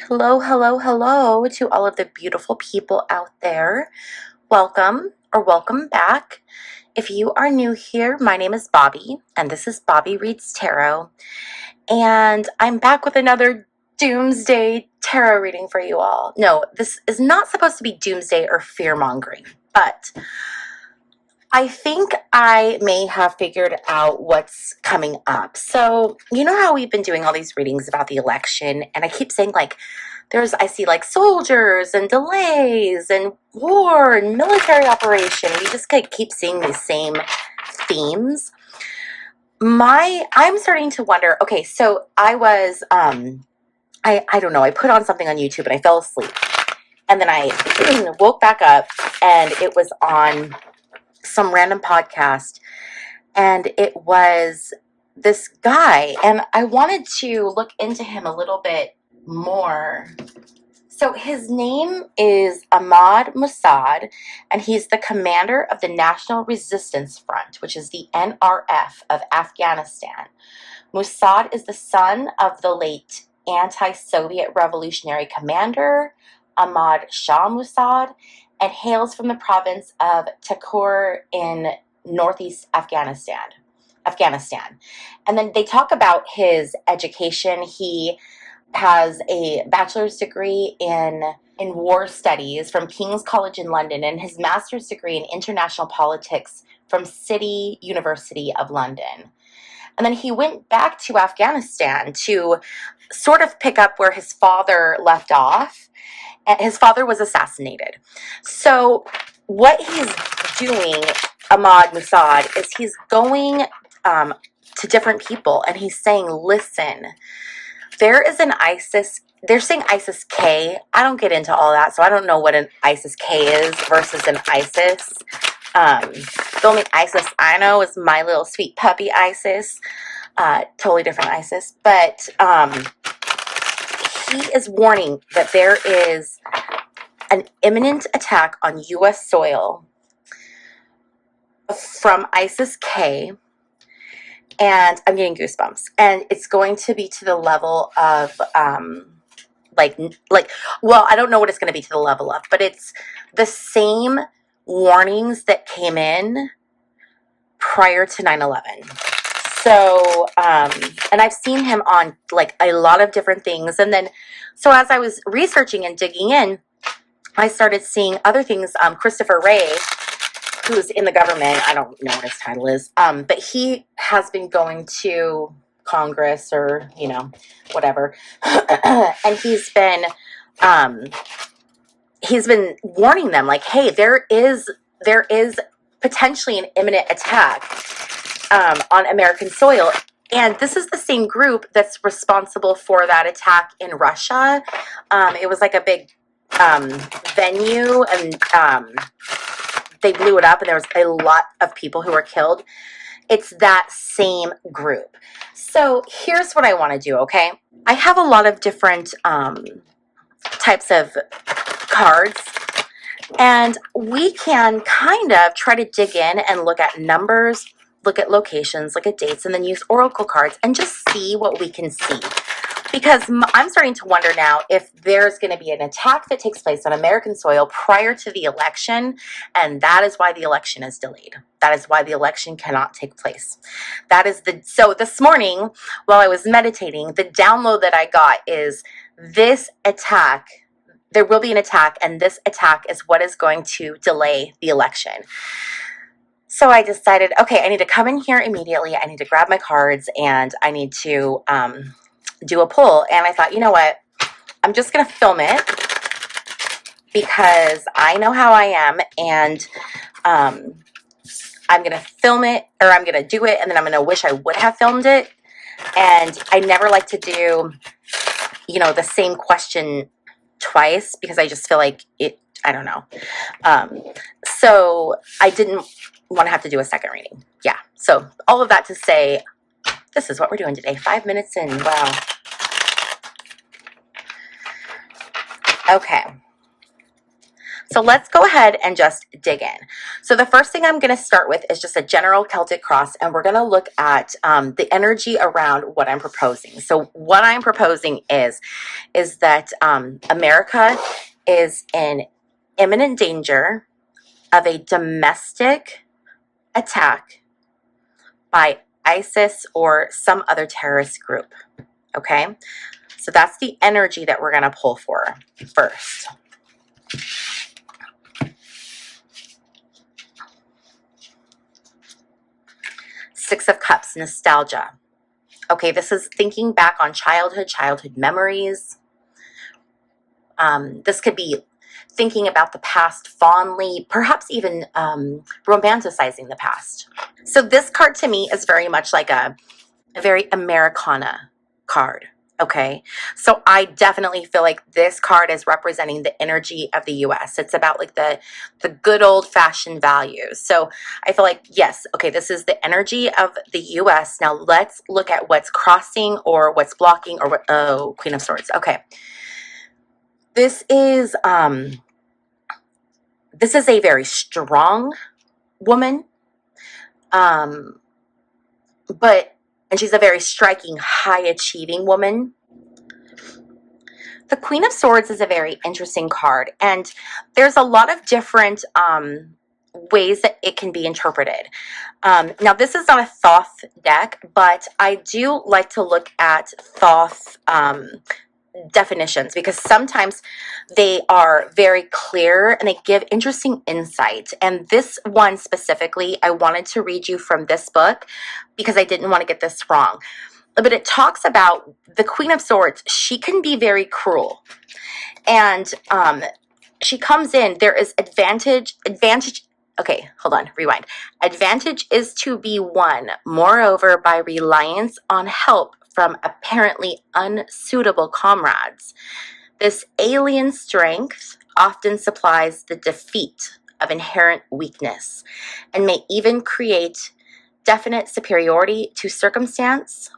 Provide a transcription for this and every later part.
Hello, hello, hello to all of the beautiful people out there. Welcome or welcome back. If you are new here, my name is Bobbie, and this is Bobbie Reads Tarot. And I'm back with another doomsday tarot reading for you all. No, this is not supposed to be doomsday or fear-mongering, but I think I may have figured out what's coming up. So, you know how we've been doing all these readings about the election, and I keep saying, I see soldiers and delays and war and military operation. We just keep seeing these same themes. I'm starting to wonder, okay, so I was, I don't know, I put on something on YouTube and I fell asleep. And then I woke back up and it was on some random podcast, and it was this guy, and I wanted to look into him a little bit more. So his name is Ahmad Mossad, and he's the commander of the National Resistance Front, which is the NRF of Afghanistan. Mossad is the son of the late anti-Soviet revolutionary commander Ahmad Shah Mossad, and hails from the province of Takur in northeast Afghanistan. And then they talk about his education. He has a bachelor's degree in war studies from King's College in London, and his master's degree in international politics from City University of London. And then he went back to Afghanistan to sort of pick up where his father left off. His father was assassinated. So what he's doing, Ahmad Mossad, is he's going to different people, and he's saying, listen, there is an ISIS, they're saying ISIS K. I don't get into all that, so I don't know what an ISIS K is versus an ISIS. The only ISIS I know is my little sweet puppy ISIS. Totally different ISIS. But he is warning that there is an imminent attack on U.S. soil from ISIS K. And I'm getting goosebumps. And it's going to be to the level of, well, I don't know what it's going to be to the level of, but it's the same warnings that came in prior to 9/11. So, and I've seen him on a lot of different things. And then, so as I was researching and digging in, I started seeing other things. Christopher Wray, who's in the government, I don't know what his title is, but he has been going to Congress or, whatever. And he's been warning them hey, there is potentially an imminent attack on American soil. And this is the same group that's responsible for that attack in Russia. It was a big venue, and they blew it up, and there was a lot of people who were killed. It's that same group. So here's what I want to do, okay? I have a lot of different types of cards, and we can kind of try to dig in and look at numbers, look at locations, look at dates, and then use oracle cards and just see what we can see. Because I'm starting to wonder now if there's going to be an attack that takes place on American soil prior to the election, and that is why the election is delayed. That is why the election cannot take place. So this morning, while I was meditating, the download that I got is this attack. There will be an attack, and this attack is what is going to delay the election. So I decided, okay, I need to come in here immediately. I need to grab my cards, and I need to do a pull. And I thought, you know what? I'm just going to film it because I know how I am, and I'm going to film it, or I'm going to do it, and then I'm going to wish I would have filmed it. And I never like to do, the same question twice because I just feel like it, I don't know. So I didn't want to have to do a second reading. Yeah. So all of that to say, this is what we're doing today. 5 minutes in. Wow. Okay. So let's go ahead and just dig in. So the first thing I'm going to start with is just a general Celtic cross, and we're going to look at the energy around what I'm proposing. So what I'm proposing is that America is in imminent danger of a domestic attack by ISIS or some other terrorist group. Okay, so that's the energy that we're going to pull for first. Six of Cups, nostalgia. Okay, this is thinking back on childhood memories. This could be thinking about the past fondly, perhaps even romanticizing the past. So this card to me is very much like a very Americana card. Okay, so I definitely feel like this card is representing the energy of the US. It's about like the good old fashioned values. So I feel like, yes, okay, this is the energy of the US. Now let's look at what's crossing or what's blocking or what, oh, Queen of Swords. Okay. This is a very strong woman. And she's a very striking, high-achieving woman. The Queen of Swords is a very interesting card, and there's a lot of different ways that it can be interpreted. Now, this is not a Thoth deck, but I do like to look at Thoth definitions because sometimes they are very clear and they give interesting insight. And this one specifically, I wanted to read you from this book because I didn't want to get this wrong. But it talks about the Queen of Swords. She can be very cruel. And she comes in, there is advantage. Okay, hold on, rewind. Advantage is to be won, moreover, by reliance on help from apparently unsuitable comrades. This alien strength often supplies the defeat of inherent weakness and may even create definite superiority to circumstance.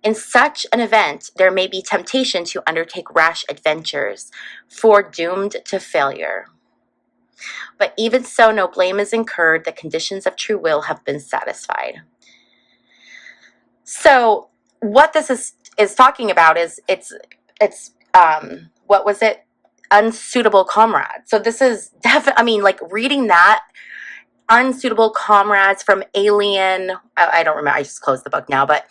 In such an event, there may be temptation to undertake rash adventures, foredoomed to failure. But even so, no blame is incurred. The conditions of true will have been satisfied. So what this is talking about is it's what was it? Unsuitable comrades. So this is definitely, I mean, like reading that, unsuitable comrades from Alien. I don't remember. I just closed the book now, but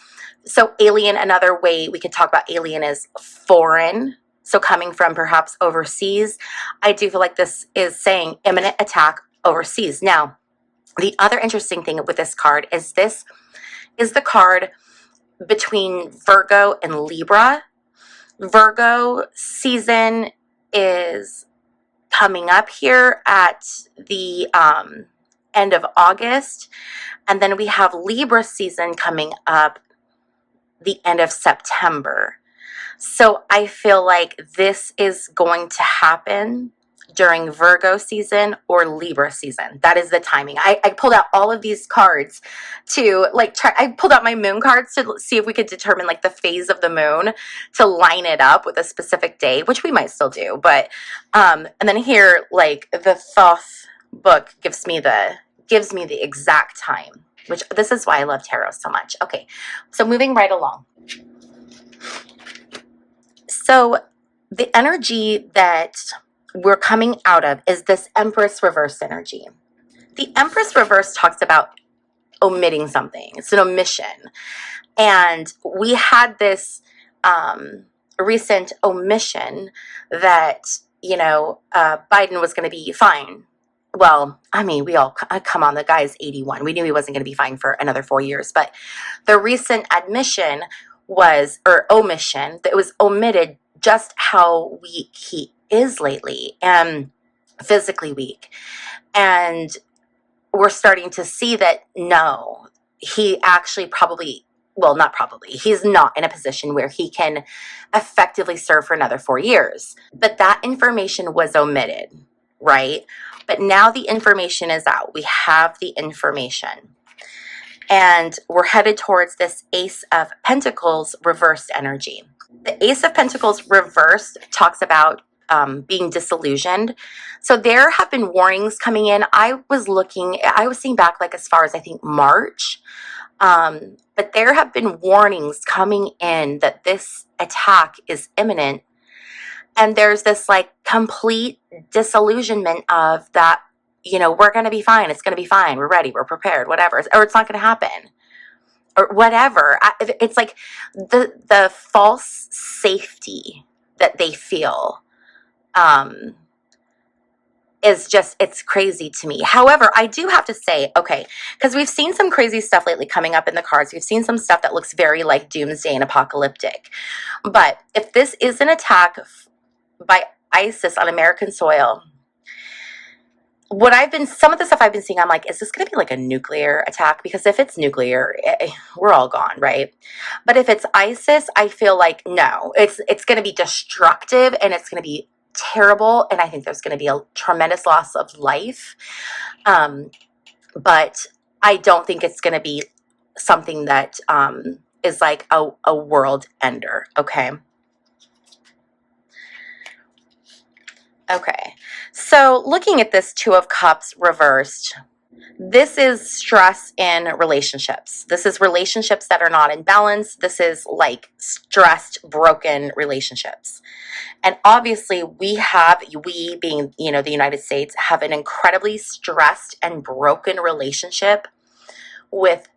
so Alien, another way we could talk about Alien is foreign. So coming from perhaps overseas. I do feel like this is saying imminent attack overseas. Now, the other interesting thing with this card is this is the card between Virgo and Libra. Virgo season is coming up here at the end of August, and then we have Libra season coming up the end of September. So I feel like this is going to happen during Virgo season or Libra season. That is the timing. I pulled out all of these cards to like try. I pulled out my moon cards to see if we could determine like the phase of the moon to line it up with a specific day, which we might still do. But and then here, like the Thoth book gives me the exact time, which this is why I love tarot so much. Okay, so moving right along. So the energy that we're coming out of is this Empress reverse energy. The Empress reverse talks about omitting something. It's an omission. And we had this recent omission that, Biden was going to be fine. Well, I mean, we all, come on, the guy's 81. We knew he wasn't going to be fine for another 4 years. But the recent omission, that was omitted just how weak he is lately and physically weak. And we're starting to see that no, he actually he's not in a position where he can effectively serve for another 4 years. But that information was omitted, right? But now the information is out. We have the information. And we're headed towards this Ace of Pentacles reversed energy. The Ace of Pentacles reversed talks about being disillusioned. So there have been warnings coming in. I was seeing back like as far as I think March. But there have been warnings coming in that this attack is imminent. And there's this like complete disillusionment of that, we're going to be fine. It's going to be fine. We're ready. We're prepared, whatever. Or it's not going to happen or whatever. It's like the false safety that they feel, it's crazy to me. However, I do have to say, okay, because we've seen some crazy stuff lately coming up in the cards. We've seen some stuff that looks very like doomsday and apocalyptic. But if this is an attack by ISIS on American soil, some of the stuff I've been seeing, I'm like, is this going to be like a nuclear attack? Because if it's nuclear, we're all gone, right? But if it's ISIS, I feel like no, it's going to be destructive and it's going to be terrible, and I think there's going to be a tremendous loss of life. But I don't think it's going to be something that is like a world ender. Okay. Okay. So looking at this Two of Cups reversed, this is stress in relationships. This is relationships that are not in balance. This is like stressed, broken relationships. And obviously we being, the United States, have an incredibly stressed and broken relationship with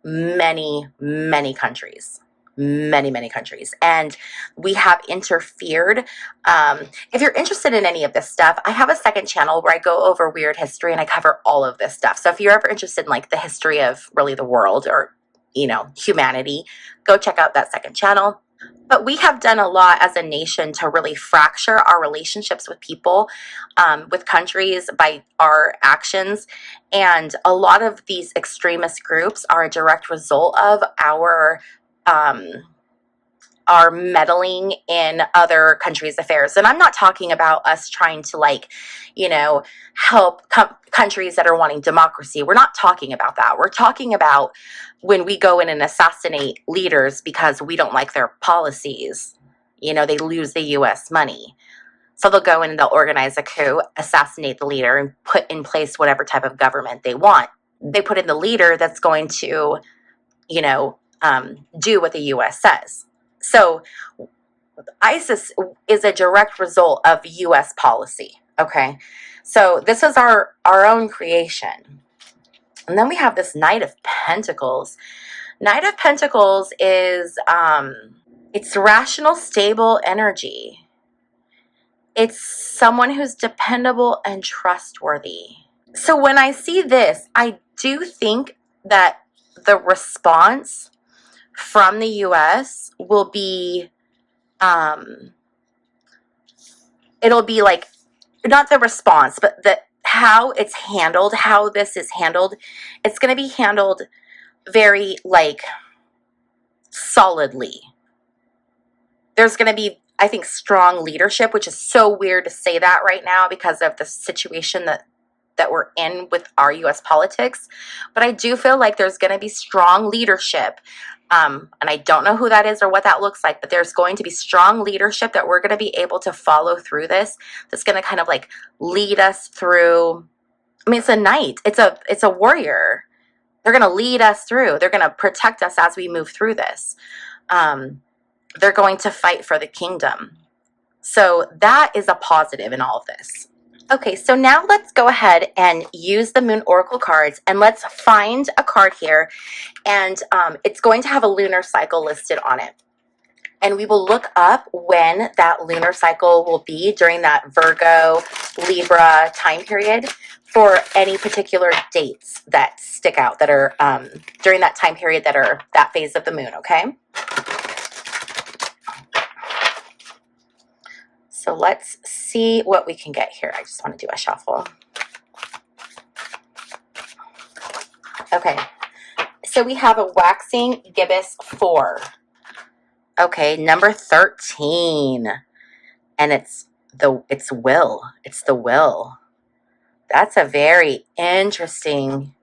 many, many countries. Many countries. And we have interfered. If you're interested in any of this stuff, I have a second channel where I go over weird history and I cover all of this stuff. So if you're ever interested in like the history of really the world or, humanity, go check out that second channel. But we have done a lot as a nation to really fracture our relationships with people, with countries, by our actions. And a lot of these extremist groups are a direct result of our meddling in other countries' affairs. And I'm not talking about us trying to help countries that are wanting democracy. We're not talking about that. We're talking about when we go in and assassinate leaders because we don't like their policies. They lose the US money. So they'll go in and they'll organize a coup, assassinate the leader, and put in place whatever type of government they want. They put in the leader that's going to, do what the U.S. says. So ISIS is a direct result of U.S. policy. Okay, so this is our own creation. And then we have this Knight of Pentacles. Knight of Pentacles is it's rational, stable energy. It's someone who's dependable and trustworthy. So when I see this, I do think that the response from the U.S. will be, it'll be like, not the response, but how it's handled, how this is handled. It's going to be handled very, like, solidly. There's going to be, I think, strong leadership, which is so weird to say that right now because of the situation that we're in with our U.S. politics. But I do feel like there's going to be strong leadership. And I don't know who that is or what that looks like, but there's going to be strong leadership that we're going to be able to follow through this. That's going to kind of like lead us through. I mean, it's a knight. It's a warrior. They're going to lead us through. They're going to protect us as we move through this. They're going to fight for the kingdom. So that is a positive in all of this. Okay, so now let's go ahead and use the Moon Oracle cards, and let's find a card here, and it's going to have a lunar cycle listed on it. And we will look up when that lunar cycle will be during that Virgo, Libra time period for any particular dates that stick out that are during that time period that are that phase of the moon, okay? So let's see what we can get here. I just want to do a shuffle. Okay, so we have a waxing gibbous 4. Okay, number 13. And it's will. It's the will. That's a very interesting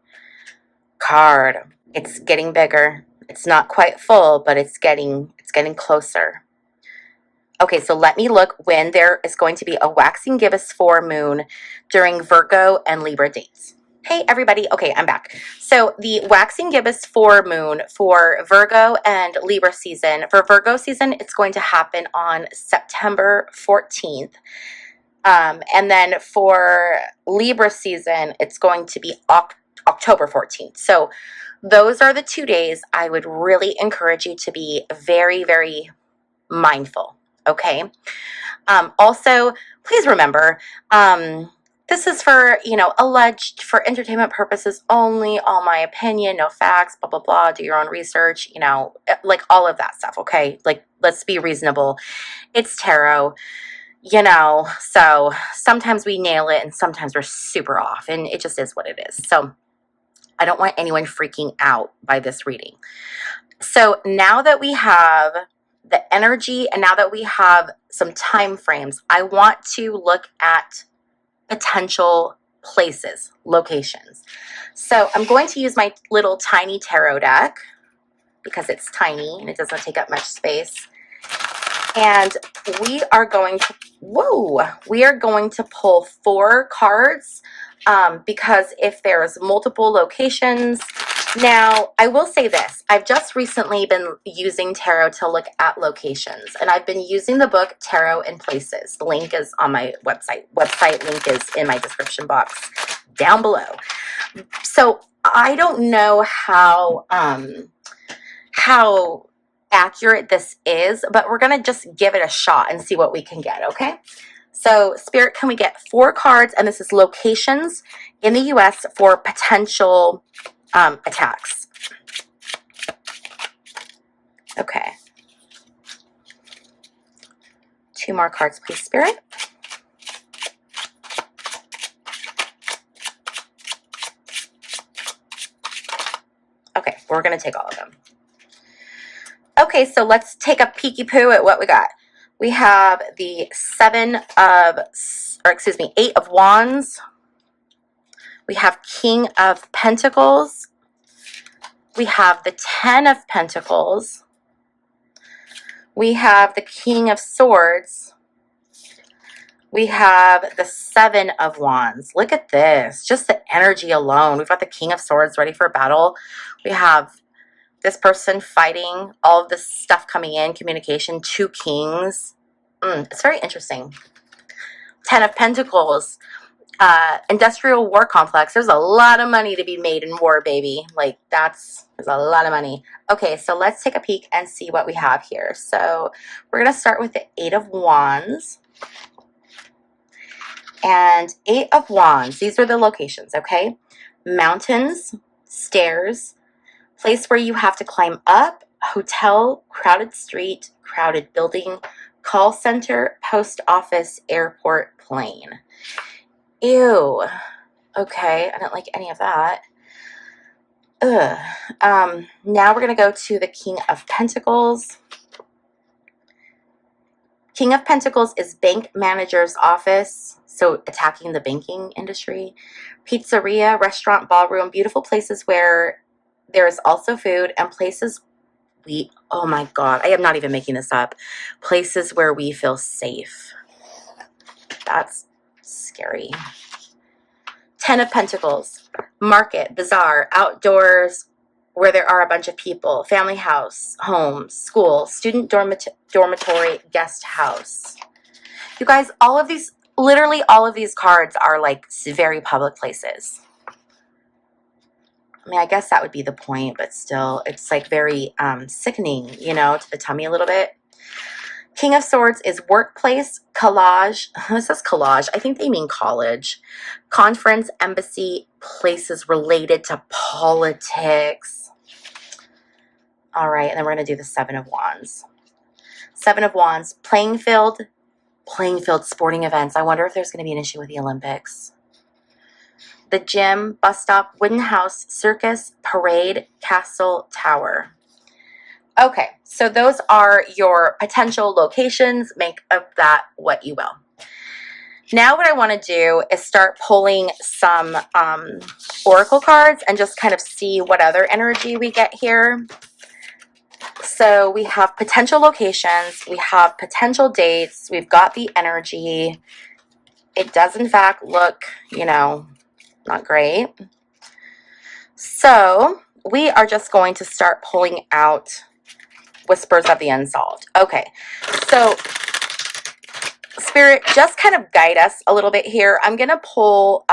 card. It's getting bigger. It's not quite full, but it's getting closer. Okay, so let me look when there is going to be a waxing gibbous full moon during Virgo and Libra dates. Hey, everybody. Okay, I'm back. So the waxing gibbous full moon for Virgo and Libra season. For Virgo season, it's going to happen on September 14th. And then for Libra season, it's going to be October 14th. So those are the 2 days I would really encourage you to be very, very mindful. Okay. Also, please remember, this is for, alleged for entertainment purposes only, all my opinion, no facts, blah, blah, blah, do your own research, like all of that stuff. Okay. Like, let's be reasonable. It's tarot, so sometimes we nail it and sometimes we're super off, and it just is what it is. So I don't want anyone freaking out by this reading. So now that we have the energy and now that we have some time frames, I want to look at potential places, locations. So I'm going to use my little tiny tarot deck because it's tiny and it doesn't take up much space. And we are going to pull 4 cards because if there's multiple locations. Now, I will say this. I've just recently been using tarot to look at locations, and I've been using the book Tarot in Places. The link is on my website. Website link is in my description box down below. So I don't know how accurate this is, but we're going to just give it a shot and see what we can get, okay? So, Spirit, can we get 4 cards? And this is locations in the U.S. for potential attacks. Okay. 2 more cards, please, Spirit. Okay, we're going to take all of them. Okay, so let's take a peeky poo at what we got. We have the 8 of Wands. We have King of Pentacles. We have the 10 of Pentacles. We have the King of Swords. We have the 7 of Wands. Look at this. Just the energy alone. We've got the King of Swords ready for battle. We have this person fighting, all of this stuff coming in, communication, 2 kings. It's very interesting. 10 of Pentacles, industrial war complex. There's a lot of money to be made in war, baby. Like, there's a lot of money. Okay, so let's take a peek and see what we have here. So we're going to start with the 8 of Wands. And 8 of Wands, these are the locations, okay? Mountains, stairs, place where you have to climb up, hotel, crowded street, crowded building, call center, post office, airport, plane. Ew. Okay, I don't like any of that. Ugh. Now we're going to go to the King of Pentacles. King of Pentacles is bank manager's office, so attacking the banking industry. Pizzeria, restaurant, ballroom, beautiful places where there is also food, and places oh my God, I am not even making this up. Places where we feel safe. That's scary. 10 of Pentacles, market, bazaar, outdoors, where there are a bunch of people, family house, home, school, student dormitory, guest house. You guys, literally all of these cards are like very public places. I mean, I guess that would be the point, but still, it's like very sickening, to the tummy a little bit. King of Swords is workplace, collage. This says collage. I think they mean college. Conference, embassy, places related to politics. All right, and then we're going to do the 7 of Wands. 7 of Wands, playing field, sporting events. I wonder if there's going to be an issue with the Olympics. The gym, bus stop, wooden house, circus, parade, castle, tower. Okay, so those are your potential locations. Make of that what you will. Now what I want to do is start pulling some oracle cards and just kind of see what other energy we get here. So we have potential locations, we have potential dates, we've got the energy. It does in fact look, you know, not great. So we are just going to start pulling out Whispers of the Unsolved. Okay, so Spirit, just kind of guide us a little bit here. I'm going to pull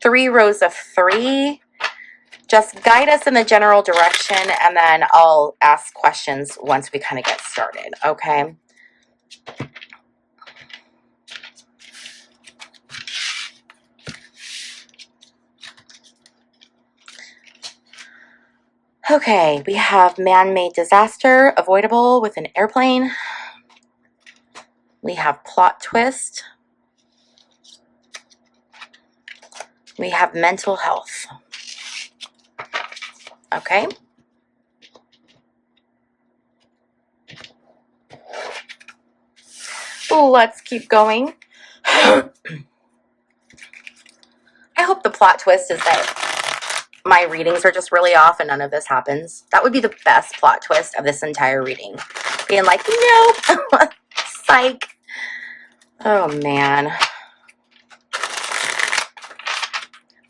3 rows of 3. Just guide us in the general direction, and then I'll ask questions once we kind of get started, okay? Okay, we have man-made disaster, avoidable with an airplane. We have plot twist. We have mental health. Okay. Let's keep going. I hope the plot twist is that my readings are just really off and none of this happens. That would be the best plot twist of this entire reading. Being like, nope, psych. Oh, man.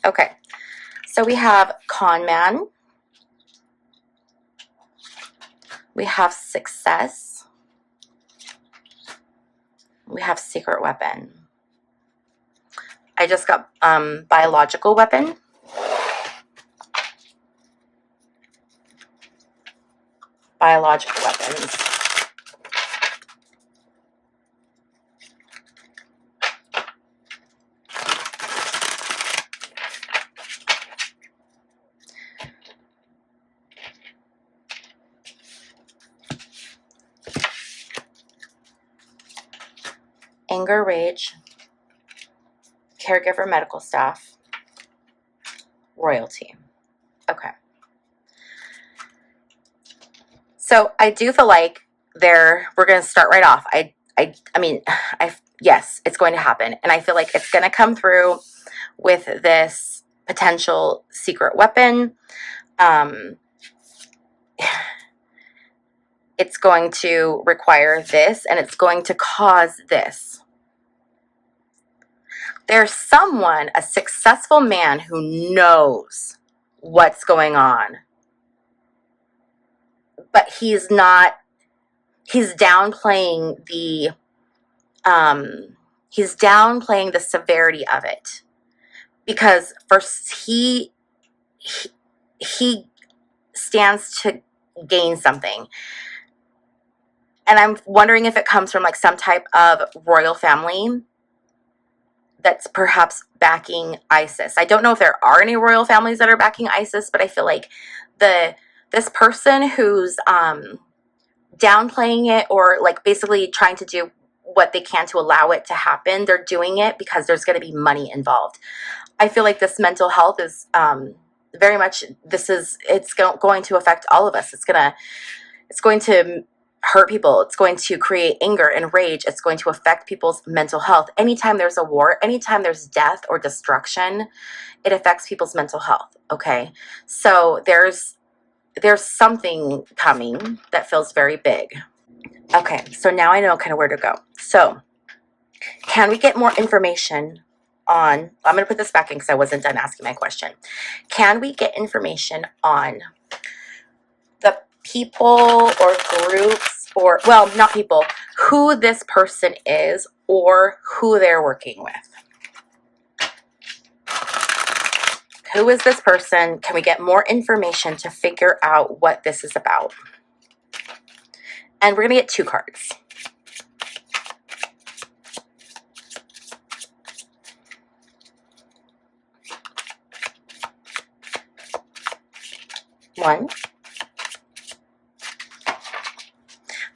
Okay, so we have con man. We have success. We have secret weapon. I just got biological weapon. Biological weapons. Anger, rage, caregiver, medical staff, royalty. Okay. So I do feel like we're going to start right off. Yes, it's going to happen. And I feel like it's going to come through with this potential secret weapon. It's going to require this, and it's going to cause this. There's someone, a successful man, who knows what's going on. But he's downplaying the severity of it. Because first he stands to gain something. And I'm wondering if it comes from like some type of royal family that's perhaps backing ISIS. I don't know if there are any royal families that are backing ISIS, but I feel like this person who's downplaying it, or like basically trying to do what they can to allow it to happen, they're doing it because there's going to be money involved. I feel like this mental health is very much, it's going to affect all of us. It's going to hurt people. It's going to create anger and rage. It's going to affect people's mental health. Anytime there's a war, anytime there's death or destruction, it affects people's mental health. Okay. So there's something coming that feels very big. Okay. So now I know kind of where to go. So can we get more information on, I'm going to put this back in because I wasn't done asking my question. Can we get information on the people or groups, or, well, not people, who this person is or who they're working with? Who is this person? Can we get more information to figure out what this is about? And we're going to get 2 cards. One.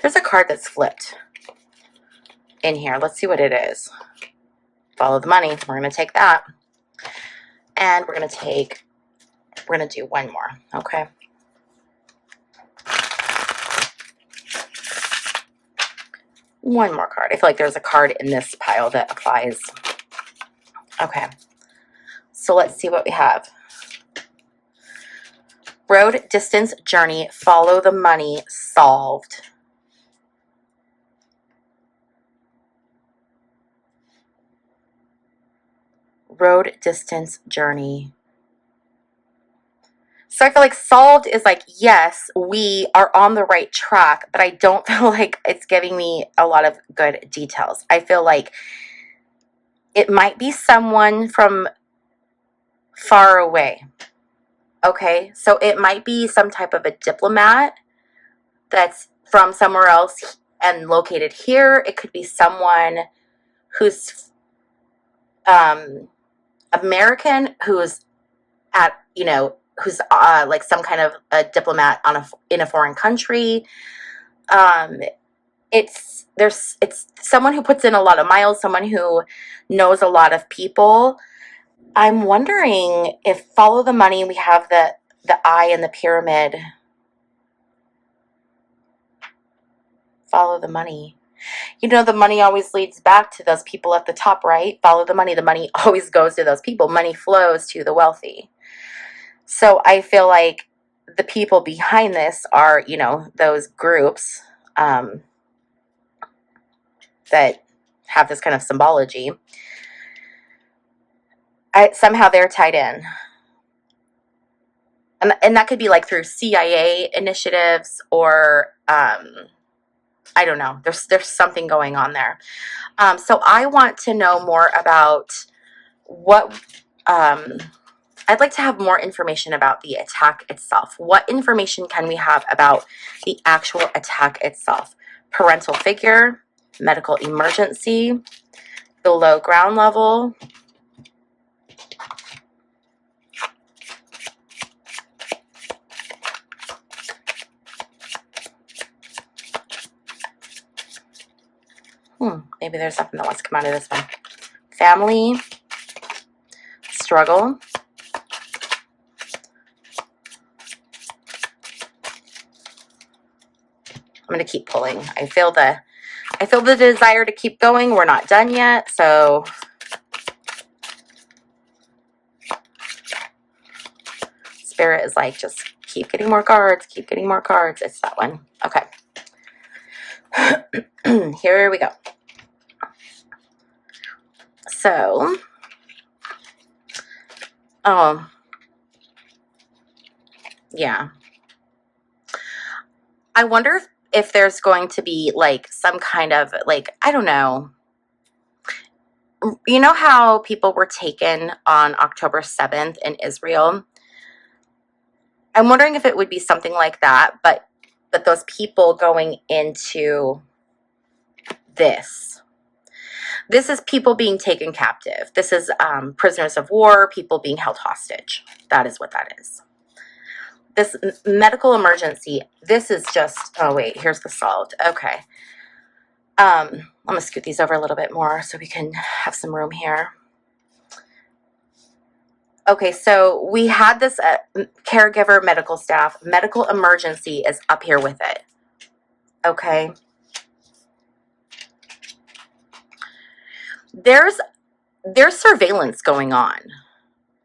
There's a card that's flipped in here. Let's see what it is. Follow the money. We're going to take that. And we're going to do one more. Okay. One more card. I feel like there's a card in this pile that applies. Okay. So let's see what we have. Road, distance, journey, follow the money, solved. Road, distance, journey. So I feel like solved is like, yes, we are on the right track, but I don't feel like it's giving me a lot of good details. I feel like it might be someone from far away. Okay, so it might be some type of a diplomat that's from somewhere else and located here. It could be someone who's American, who's at, who's like some kind of a diplomat in a foreign country. It's someone who puts in a lot of miles, someone who knows a lot of people. I'm wondering if follow the money, we have the eye in the pyramid. Follow the money. The money always leads back to those people at the top, right? Follow the money. The money always goes to those people. Money flows to the wealthy. So I feel like the people behind this are, those groups that have this kind of symbology. Somehow they're tied in. And that could be like through CIA initiatives or I don't know. There's something going on there. So I want to know more about what I'd like to have more information about the attack itself. What information can we have about the actual attack itself? Parental figure, medical emergency, below ground level. Maybe there's something that wants to come out of this one. Family, struggle, I'm going to keep pulling. I feel the desire to keep going. We're not done yet, so Spirit is like, just keep getting more cards, keep getting more cards. It's that one. Okay. Here we go. So, yeah. I wonder if there's going to be like some kind of like, I don't know. You know how people were taken on October 7th in Israel? I'm wondering if it would be something like that, but those people going into this. This is people being taken captive. This is prisoners of war, people being held hostage. That is what that is. This medical emergency, this is just, oh wait, here's the solved. Okay. I'm going to scoot these over a little bit more so we can have some room here. Okay, so we had this caregiver, medical staff. Medical emergency is up here with it. Okay. There's surveillance going on.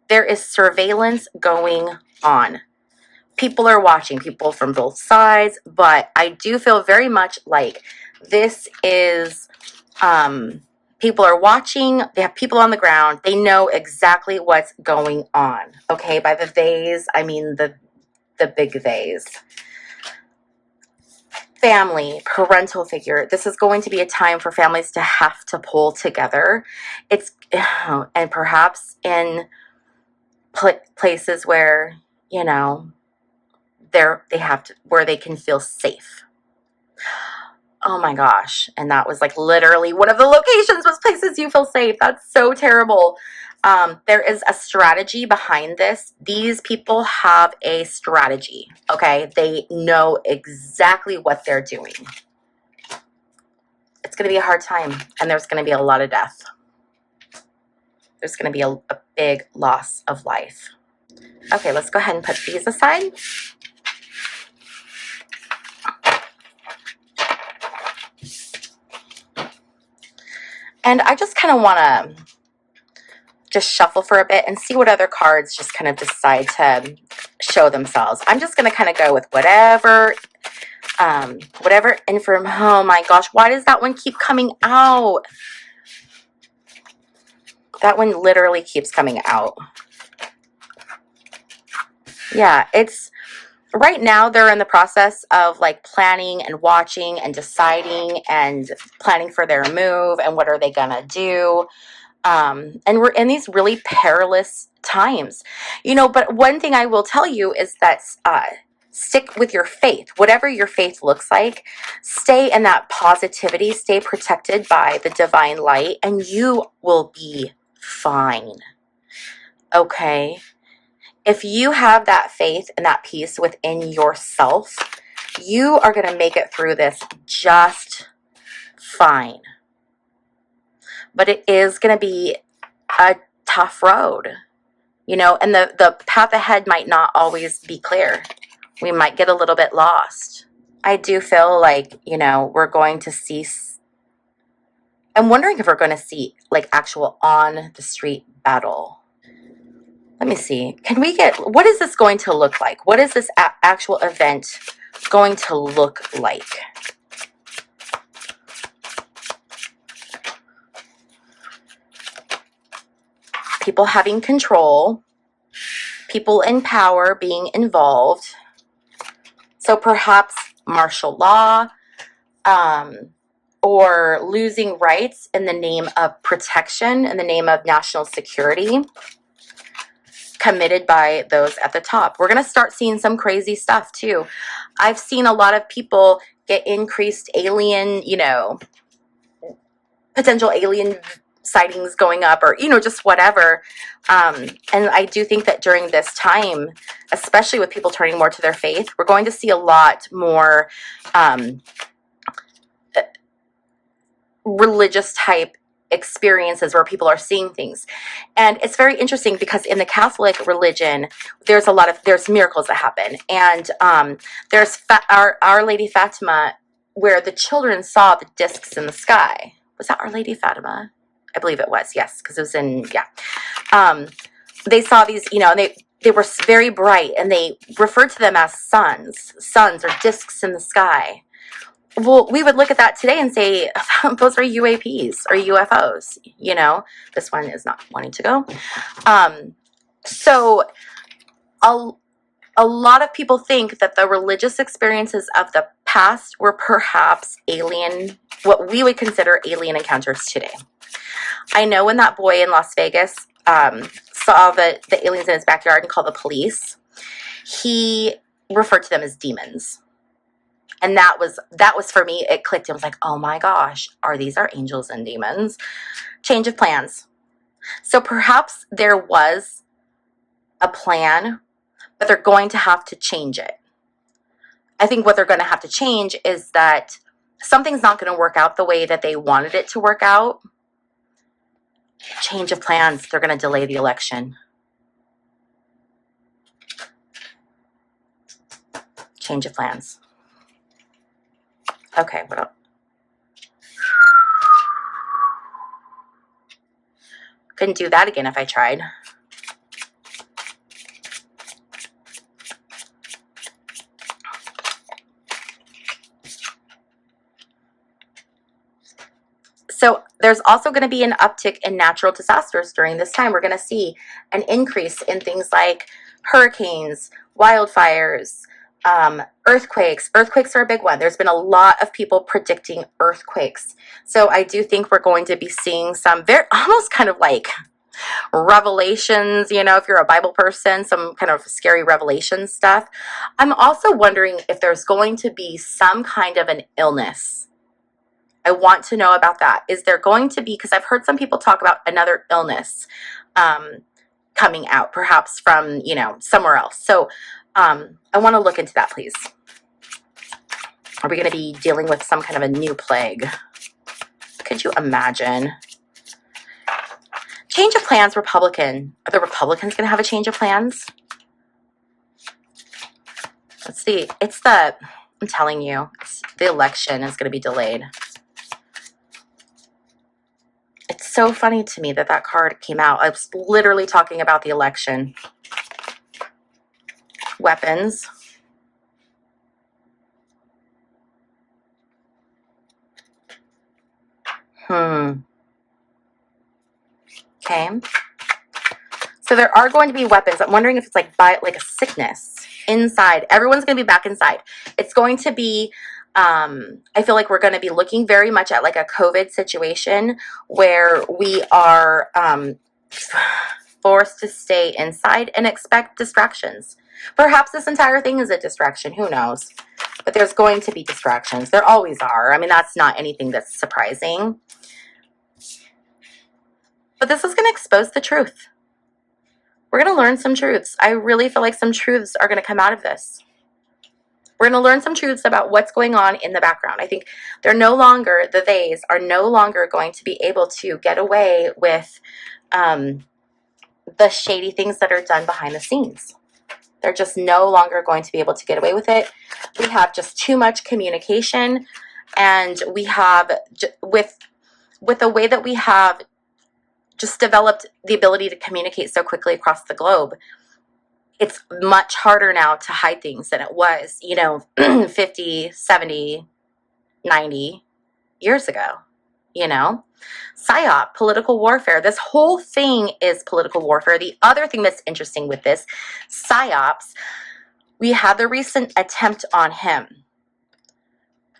There is surveillance going on. People are watching, people from both sides, but I do feel very much like this is, people are watching, they have people on the ground, they know exactly what's going on, okay? By the theys, I mean the big theys. Family, parental figure. This is going to be a time for families to have to pull together. And perhaps in places where, where they can feel safe. Oh my gosh. And that was like literally one of the locations was places you feel safe. That's so terrible. There is a strategy behind this. These people have a strategy, okay? They know exactly what they're doing. It's going to be a hard time, and there's going to be a lot of death. There's going to be a big loss of life. Okay, let's go ahead and put these aside. And I just kind of want to just shuffle for a bit and see what other cards just kind of decide to show themselves. I'm just going to kind of go with whatever inform. Oh my gosh, why does that one keep coming out? That one literally keeps coming out. Yeah, it's right now they're in the process of like planning and watching and deciding and planning for their move and what are they gonna do. And we're in these really perilous times, but one thing I will tell you is that stick with your faith. Whatever your faith looks like, stay in that positivity, stay protected by the divine light, and you will be fine. Okay? If you have that faith and that peace within yourself, you are going to make it through this just fine. But it is going to be a tough road, and the path ahead might not always be clear. We might get a little bit lost. I do feel like, we're going to see, I'm wondering if we're going to see like actual on the street battle. Let me see. What is this going to look like? What is this actual event going to look like? People having control, people in power being involved. So perhaps martial law, or losing rights in the name of protection, in the name of national security, committed by those at the top. We're going to start seeing some crazy stuff too. I've seen a lot of people get increased alien, potential alien sightings going up, or, just whatever. And I do think that during this time, especially with people turning more to their faith, we're going to see a lot more religious type experiences where people are seeing things. And it's very interesting because in the Catholic religion, there's miracles that happen. And there's Our Lady Fatima, where the children saw the discs in the sky. Was that Our Lady Fatima? I believe it was, yes, because it was they saw these, and they were very bright, and they referred to them as suns or discs in the sky. Well, we would look at that today and say, those are UAPs or UFOs, This one is not wanting to go. So a lot of people think that the religious experiences of the past were perhaps what we would consider alien encounters today. I know when that boy in Las Vegas saw the aliens in his backyard and called the police, he referred to them as demons. And that was for me, it clicked. It was like, oh my gosh, are these our angels and demons? Change of plans. So perhaps there was a plan, but they're going to have to change it. I think what they're going to have to change is that something's not going to work out the way that they wanted it to work out. Change of plans. They're going to delay the election. Change of plans. Okay, what else? Couldn't do that again if I tried. So there's also going to be an uptick in natural disasters during this time. We're going to see an increase in things like hurricanes, wildfires, earthquakes. Earthquakes are a big one. There's been a lot of people predicting earthquakes. So I do think we're going to be seeing some almost kind of like revelations, if you're a Bible person, some kind of scary revelation stuff. I'm also wondering if there's going to be some kind of an illness. I want to know about that. Is there going to be, because I've heard some people talk about another illness coming out, perhaps from, somewhere else. So I want to look into that, please. Are we going to be dealing with some kind of a new plague? Could you imagine? Change of plans, Republican. Are the Republicans going to have a change of plans? Let's see. I'm telling you, the election is going to be delayed. It's so funny to me that card came out. I was literally talking about the election. weapons. Okay. So there are going to be weapons. I'm wondering if it's like a sickness inside. Everyone's going to be back inside. It's going to be, I feel like we're going to be looking very much at like a COVID situation where we are forced to stay inside and expect distractions. Perhaps this entire thing is a distraction. Who knows? But there's going to be distractions. There always are. I mean, that's not anything that's surprising. But this is going to expose the truth. We're going to learn some truths. I really feel like some truths are going to come out of this. We're going to learn some truths about what's going on in the background. I think they're no longer, the theys are no longer going to be able to get away with the shady things that are done behind the scenes. They're just no longer going to be able to get away with it. We have just too much communication, and we have, with the way that we have just developed the ability to communicate so quickly across the globe, it's much harder now to hide things than it was, 50, 70, 90 years ago, PSYOP, political warfare. This whole thing is political warfare. The other thing that's interesting with this, PSYOPs, we had the recent attempt on him.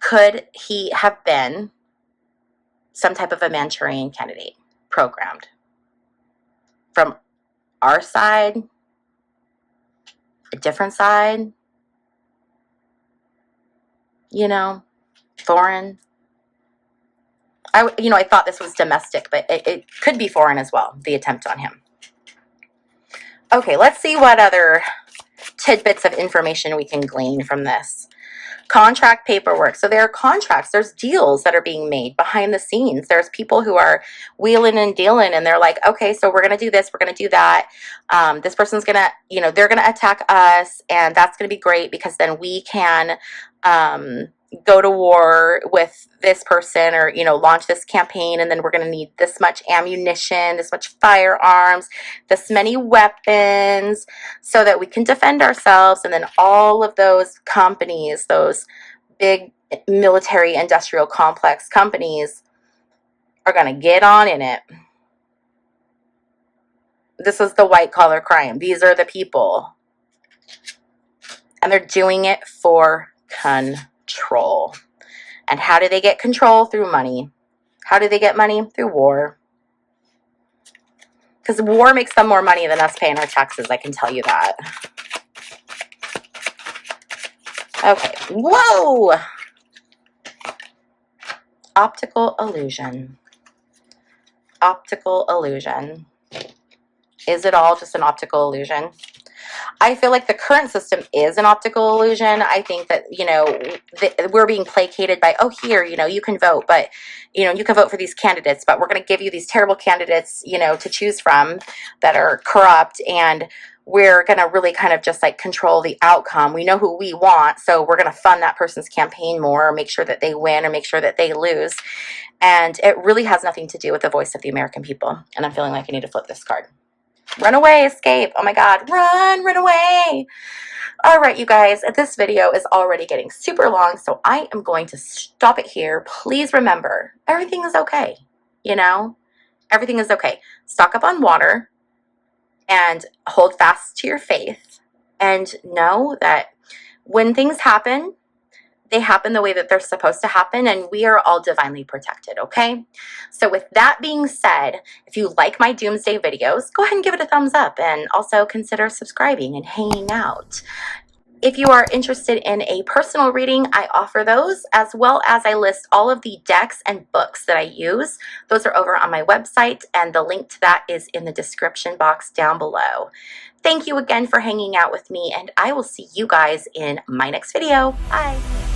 Could he have been some type of a Manchurian candidate programmed from our side, a different side, foreign? I thought this was domestic, but it could be foreign as well, the attempt on him. Okay, let's see what other tidbits of information we can glean from this. Contract paperwork. So there are contracts, there's deals that are being made behind the scenes. There's people who are wheeling and dealing, and they're like, okay, so we're going to do this, we're going to do that. This person's going to, they're going to attack us, and that's going to be great because then we can go to war with this person, or, launch this campaign, and then we're going to need this much ammunition, this much firearms, this many weapons, so that we can defend ourselves. And then all of those companies, those big military industrial complex companies, are going to get on in it. This is the white collar crime. These are the people. And they're doing it for control. And how do they get control? Through money. How do they get money? Through war. Because war makes them more money than us paying our taxes, I can tell you that. Okay. Whoa! Optical illusion. Optical illusion. Is it all just an optical illusion? I feel like the current system is an optical illusion. I think that, we're being placated by, oh, here, you can vote, but, you can vote for these candidates, but we're going to give you these terrible candidates, to choose from that are corrupt, and we're going to really kind of just like control the outcome. We know who we want, so we're going to fund that person's campaign more, or make sure that they win, or make sure that they lose. And it really has nothing to do with the voice of the American people. And I'm feeling like I need to flip this card. Run away, escape. Oh my God, run away. All right, you guys, this video is already getting super long, so I am going to stop it here. Please remember, everything is okay, Everything is okay. Stock up on water and hold fast to your faith, and know that when things happen, they happen the way that they're supposed to happen, and we are all divinely protected, okay? So with that being said, if you like my doomsday videos, go ahead and give it a thumbs up, and also consider subscribing and hanging out. If you are interested in a personal reading, I offer those, as well as I list all of the decks and books that I use. Those are over on my website, and the link to that is in the description box down below. Thank you again for hanging out with me, and I will see you guys in my next video. Bye.